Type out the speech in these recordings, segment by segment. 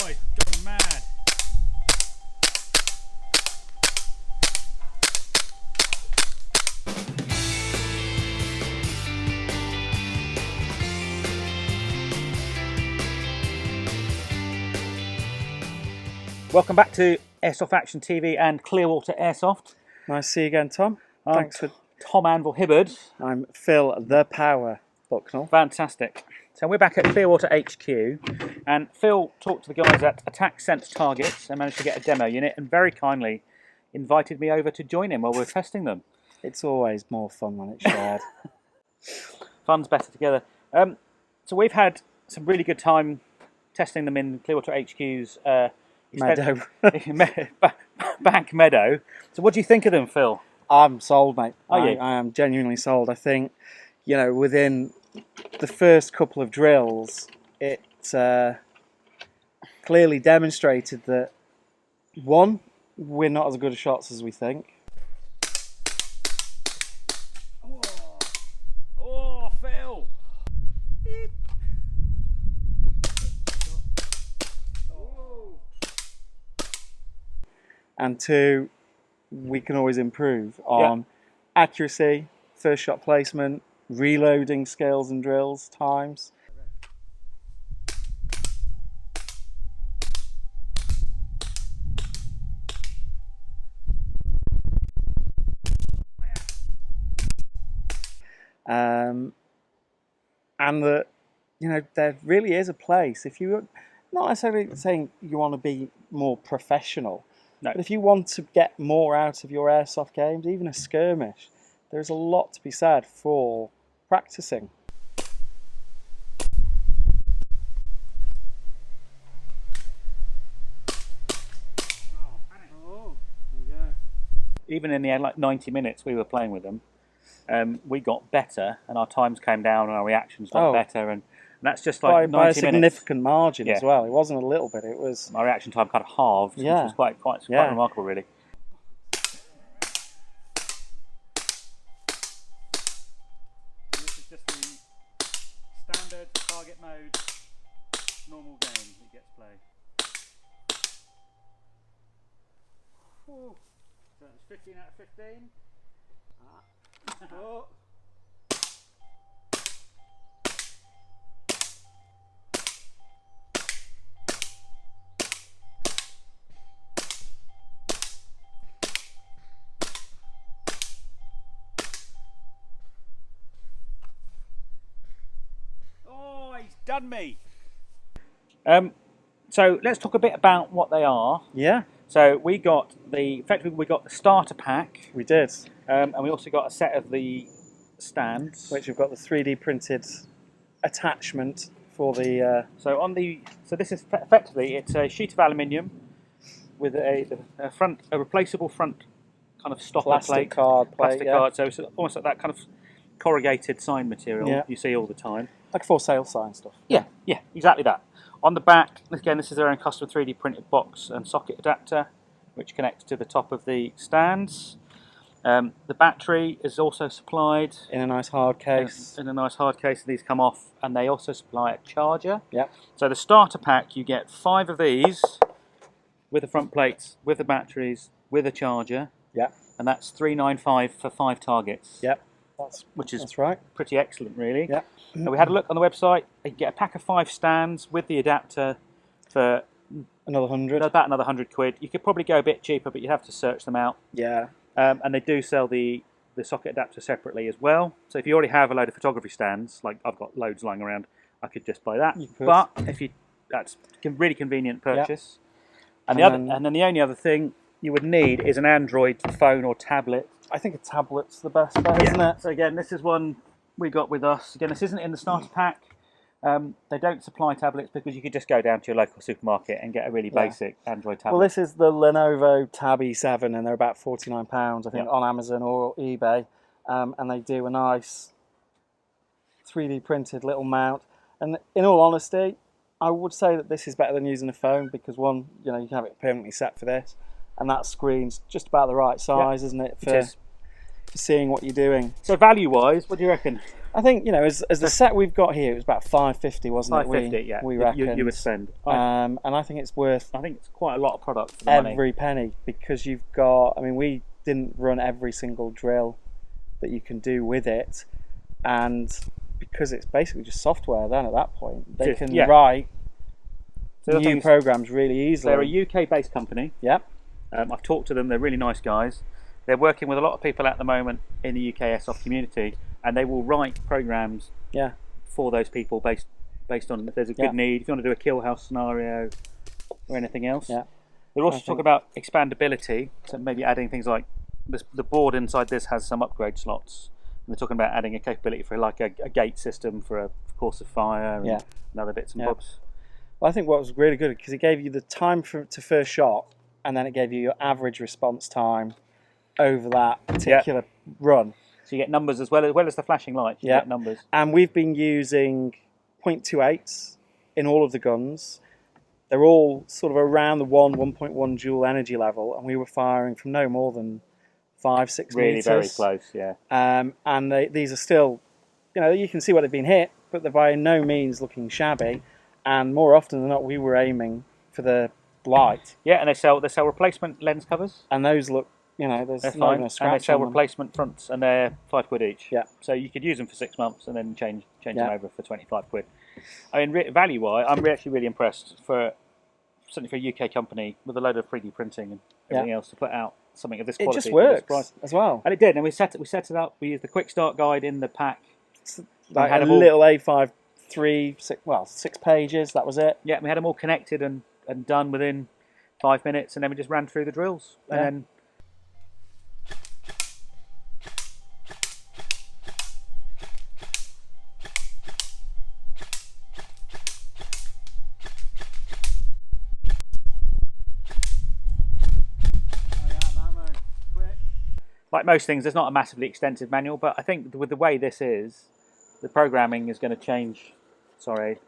he's gone mad. Welcome back to Airsoft Action TV and Clearwater Airsoft. Nice to see you again, Tom. Thanks for... Tom Anvil Hibberd. I'm Phil the Power Bucknall. Fantastic. So we're back at Clearwater HQ, and Phil talked to the guys at Attack Sense Targets and managed to get a demo unit, and very kindly invited me over to join him while we were testing them. It's always more fun when it's shared. Fun's better together. So we've had some really good time testing them in Clearwater HQ's Meadow. Back Meadow. So what do you think of them, Phil? I'm sold, mate. Are you? I am genuinely sold. I think, you know, within the first couple of drills, it clearly demonstrated that, one, we're not as good at shots as we think. Oh, Phil! Beep. And two, we can always improve on accuracy, first shot placement, reloading skills and drills, times. And that, you know, there really is a place, if you, not necessarily saying you want to be more professional, no. But if you want to get more out of your airsoft games, even a skirmish, there's a lot to be said for practicing. Even in the like 90 minutes we were playing with them, we got better, and our times came down, and our reactions got better, and that's just like 90 by a significant minutes. margin as well. It wasn't a little bit. It was. My reaction time kind of halved, which was quite remarkable, really. This is just the standard target mode, normal game he gets played. So it's 15 out of 15. Oh. Oh, he's done me. So let's talk a bit about what they are. Yeah. So we got the starter pack. We did. And we also got a set of the stands, Which we've got the 3D printed attachment for the. So this is effectively, it's a sheet of aluminium with a replaceable front kind of stopper plastic plate, card. So it's almost like that kind of corrugated sign material you see all the time. Like for sale sign stuff. Yeah, exactly that. On the back, again, this is their own custom 3D printed box and socket adapter, which connects to the top of the stands. The battery is also supplied in a nice hard case. These come off, and they also supply a charger. Yeah. So the starter pack, you get 5 of these with the front plates, with the batteries, with a charger. Yeah. And that's $395 for 5 targets. Yeah. That's right. Pretty excellent, really. Yeah. So we had a look on the website. You get a pack of 5 stands with the adapter for another 100. About another £100. You could probably go a bit cheaper, but you'd have to search them out. Yeah. And they do sell the socket adapter separately as well. So if you already have a load of photography stands, like I've got loads lying around, I could just buy that. But that's a really convenient purchase. Yeah. And then the only other thing you would need is an Android phone or tablet. I think a tablet's the best bet, isn't it? So again, this is one we got with us. Again, this isn't in the starter pack. They don't supply tablets because you could just go down to your local supermarket and get a really basic Android tablet. Well, this is the Lenovo Tab E7, and they're about £49, I think, on Amazon or eBay. And they do a nice 3D printed little mount. And in all honesty, I would say that this is better than using a phone because, one, you know, you can have it permanently set for this, and that screen's just about the right size, isn't it, for seeing what you're doing. So value-wise, what do you reckon? I think, you know, as the set we've got here, it was about $550, wasn't it? $550, we reckon. You would spend. And I think it's worth. I think it's quite a lot of product for the every penny, because you've got. I mean, we didn't run every single drill that you can do with it, and because it's basically just software. Then at that point, they can write new programs really easily. They're a UK-based company. Yep. I've talked to them. They're really nice guys. They're working with a lot of people at the moment in the UK airsoft community, and they will write programs for those people based on if there's a good need. If you want to do a kill house scenario or anything else. Yeah. They're also talking about expandability, so maybe adding things like the board inside this has some upgrade slots. And they're talking about adding a capability for like a gate system for a course of fire and other bits and bobs. Well, I think what was really good, because it gave you the time to first shot, and then it gave you your average response time over that particular run. So you get numbers as well as the flashing lights. You get numbers. And we've been using 0.28s in all of the guns. They're all sort of around the 1.1 joule energy level, and we were firing from no more than 5-6 really meters. Very close, yeah. And these are still, you know, you can see where they've been hit, but they're by no means looking shabby. And more often than not, we were aiming for the light. Yeah, and they sell replacement lens covers, and those look, you know, there's not even a scratch. And they sell on replacement fronts, and they're £5 each. Yeah. So you could use them for 6 months and then change them over for £25. I mean, value-wise, I'm actually really impressed certainly for a UK company with a load of 3D printing and everything else to put out something of this quality. It just works as well. And it did, and we set it up. We used the quick start guide in the pack. It's like a little A5 6 pages, that was it. Yeah, we had them all connected and done within 5 minutes, and then we just ran through the drills. And then like most things, there's not a massively extensive manual, but I think with the way this is, the programming is going to change.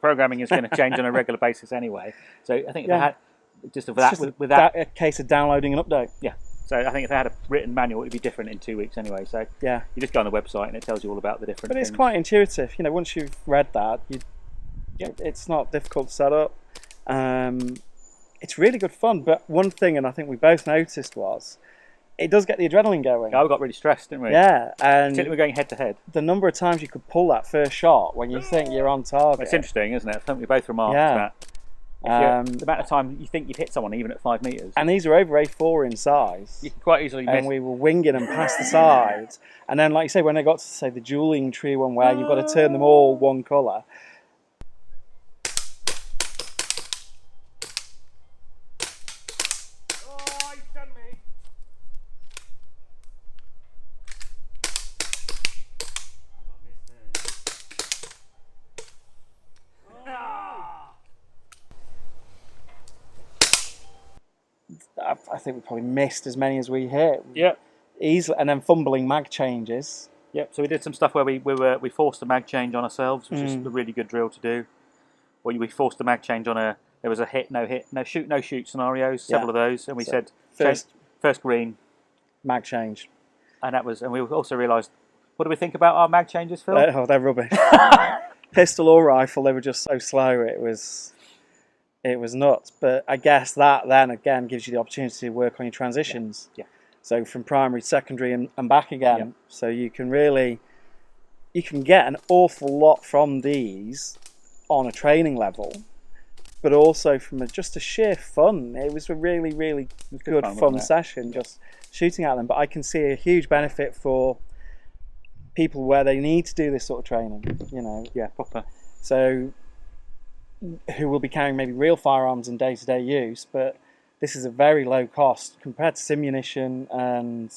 Programming is going to change on a regular basis anyway. So I think if they had a case of downloading an update. Yeah. So I think if they had a written manual, it'd be different in 2 weeks anyway. So you just go on the website and it tells you all about the different. But it's things. quite intuitive. You know, once you've read that, it's not difficult to set up. It's really good fun. But one thing, and I think we both noticed, was it does get the adrenaline going. Yeah, we got really stressed, didn't we? Yeah, and particularly we're going head to head. The number of times you could pull that first shot when you think you're on target. It's interesting, isn't it? I think we both remarked that. The amount of time you think you've hit someone even at 5 meters. And these are over A4 in size. You can quite easily miss. And we were winging them past the sides. And then, like you say, when I got to say the dueling tree one where you've got to turn them all one colour. I think we probably missed as many as we hit. Yeah. Easily, and then fumbling mag changes. Yep. So we did some stuff where we forced a mag change on ourselves, which is a really good drill to do. Or we forced the mag change on there was a hit, no shoot, no shoot scenarios, several of those, and we said first green, mag change, and we also realised, what do we think about our mag changes, Phil? They're rubbish. Pistol or rifle, they were just so slow. It was nuts. But I guess that then again gives you the opportunity to work on your transitions. Yeah. So from primary, secondary, and back again. Yeah. So you can get an awful lot from these on a training level, but also from just a sheer fun. It was a really, really good fun session, just shooting at them. But I can see a huge benefit for people where they need to do this sort of training. You know. Yeah, proper. So who will be carrying maybe real firearms in day-to-day use, but this is a very low cost compared to simunition and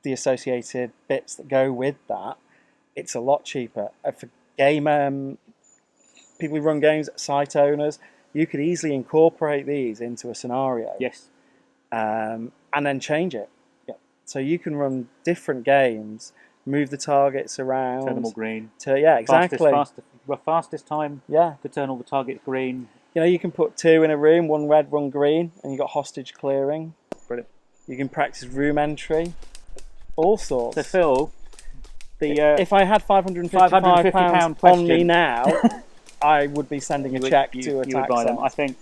the associated bits that go with that. It's a lot cheaper. For game people who run games, site owners, you could easily incorporate these into a scenario. Yes. And then change it. Yeah. So you can run different games, move the targets around. Turn them all green. Exactly. Fastest time to turn all the targets green. You know, you can put 2 in a room, 1 red, 1 green, and you've got hostage clearing. Brilliant. You can practice room entry, all sorts. So Phil, If I had £555 on me now, I would be sending a check to a tax. You would buy them. I think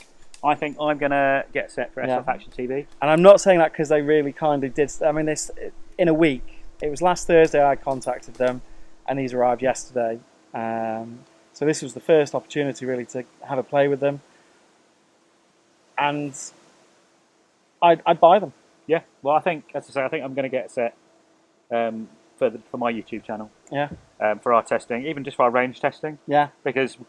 I'm going to get set for Airsoft Action TV. And I'm not saying that because they really kindly did. I mean, this in a week. It was last Thursday I contacted them, and these arrived yesterday. So this was the first opportunity really to have a play with them, and I'd buy them. Yeah. Well, I think, as I say, I think I'm going to get set for my YouTube channel. Yeah. For our testing, even just for our range testing. Yeah. Because if we're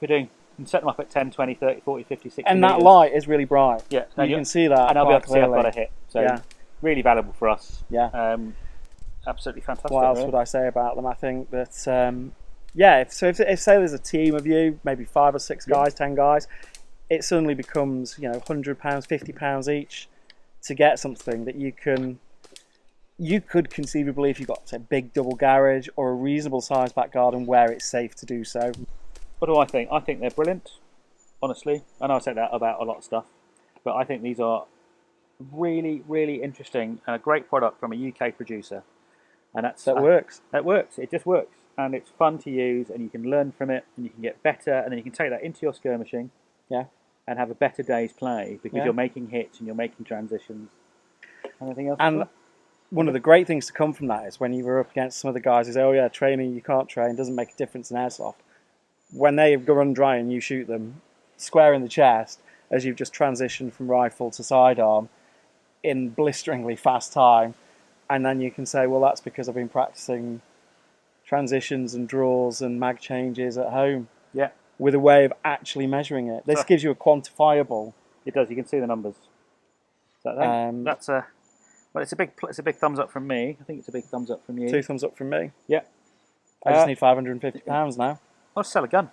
doing, you can set them up at 10, 20, 30, 40, 50, 60 and meters. that light is really bright. Yeah. You can see that. And I'll be able to see I've clearly. got a hit. So really valuable for us. Yeah. Absolutely fantastic. What else would I say about them? I think that if say there's a team of you, maybe 5 or 6 guys, 10 guys, it suddenly becomes £100, £50 each to get something that you could conceivably, if you've got, say, a big double garage or a reasonable sized back garden where it's safe to do so. What do I think? I think they're brilliant, honestly. I know I say that about a lot of stuff, but I think these are really, really interesting and a great product from a UK producer. And that works. That works. It just works. And it's fun to use, and you can learn from it, and you can get better, and then you can take that into your skirmishing. Yeah. And have a better day's play because you're making hits and you're making transitions. Anything else? And one of the great things to come from that is when you were up against some of the guys who say, oh yeah, training, you can't train, doesn't make a difference in airsoft. When they go run dry and you shoot them square in the chest, as you've just transitioned from rifle to sidearm in blisteringly fast time, and then you can say, well, that's because I've been practicing transitions and draws and mag changes at home. Yeah. With a way of actually measuring it. This gives you a quantifiable. It does. You can see the numbers. So that's it's a big thumbs up from me. I think it's a big thumbs up from you. 2 thumbs up from me. Yeah. I just need £550 now. I'll sell a gun.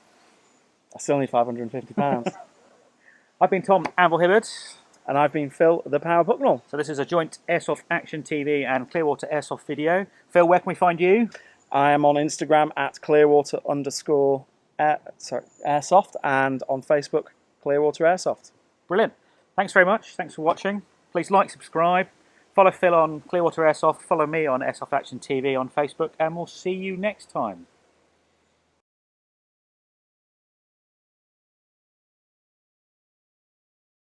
I still need £550. I've been Tom, Anvil Hibberd. And I've been Phil, the Power Bucknall. So this is a joint Airsoft Action TV and Clearwater Airsoft video. Phil, where can we find you? I am on Instagram at Clearwater_Airsoft and on Facebook, Clearwater Airsoft. Brilliant. Thanks very much. Thanks for watching. Please like, subscribe. Follow Phil on Clearwater Airsoft. Follow me on Airsoft Action TV on Facebook. And we'll see you next time.